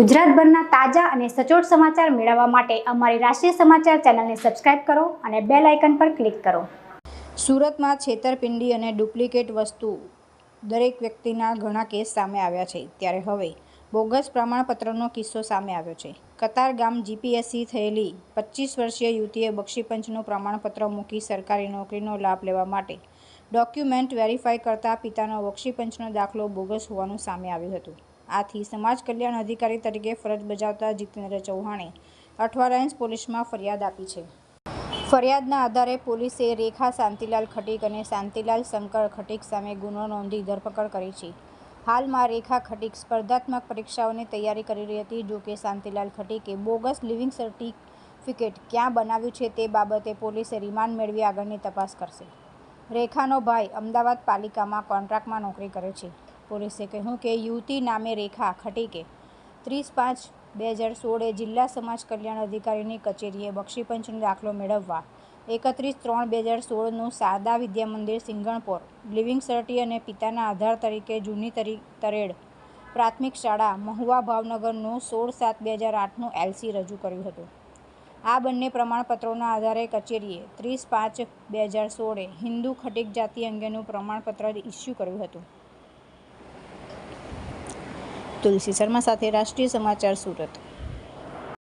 ગુજરાતભરના તાજા અને સચોટ સમાચાર મેળવવા માટે અમારી રાષ્ટ્રીય સમાચાર ચેનલને સબસ્ક્રાઇબ કરો અને બેલ આઇકન પર ક્લિક કરો। સુરતમાં છેતરપિંડી અને ડુપ્લિકેટ વસ્તુ દરેક વ્યક્તિના ઘણા કેસ સામે આવ્યા છે, ત્યારે હવે બોગસ પ્રમાણપત્રનો કિસ્સો સામે આવ્યો છે। કતારગામ જીપીએસસી થયેલી 25 વર્ષીય યુવતીએ બક્ષીપંચનું પ્રમાણપત્ર મૂકી સરકારી નોકરીનો લાભ લેવા માટે ડોક્યુમેન્ટ વેરીફાઈ કરતા પિતાનો બક્ષીપંચનો દાખલો બોગસ હોવાનું સામે આવ્યું હતું। આથી સમાજ કલ્યાણ અધિકારી તરીકે ફરજ બજાવતા જીતેન્દ્ર ચૌહાણે 18 રેન્જ પોલીસમાં ફરિયાદ આપી છે। ફરિયાદના આધારે પોલીસે રેખા શાંતિલાલ ખટીક અને શાંતિલાલ શંકર ખટીક સામે ગુનો નોંધી ધરપકડ કરી છે। હાલમાં રેખા ખટીક સ્પર્ધાત્મક પરીક્ષાઓની તૈયારી કરી રહી હતી। જોકે શાંતિલાલ ખટીકે બોગસ લિવિંગ સર્ટિફિકેટ ક્યાં બનાવ્યું છે તે બાબતે પોલીસે રિમાન્ડ મેળવી આગળની તપાસ કરશે। રેખાનો ભાઈ અમદાવાદ પાલિકામાં કોન્ટ્રાક્ટમાં નોકરી કરે છે। પોલીસે કહ્યું કે યુવતી નામે રેખા ખટીકે 30/5/2016 જિલ્લા સમાજ કલ્યાણ અધિકારીની કચેરીએ બક્ષીપંચનો દાખલો મેળવવા 31/3/2016નું શારદા વિદ્યા મંદિર સિંગણપોર લિવિંગ સર્ટી અને પિતાના આધાર તરીકે જૂની તરેડ પ્રાથમિક શાળા મહુવા ભાવનગરનું 16/7/2008નું એલસી રજૂ કર્યું હતું। આ બંને પ્રમાણપત્રોના આધારે કચેરીએ 30/5/2016 હિન્દુ ખટીક જાતિ અંગેનું પ્રમાણપત્ર ઇસ્યુ કર્યું હતું। તુલસી શર્મા સાથે રાષ્ટ્રીય સમાચાર સુરત।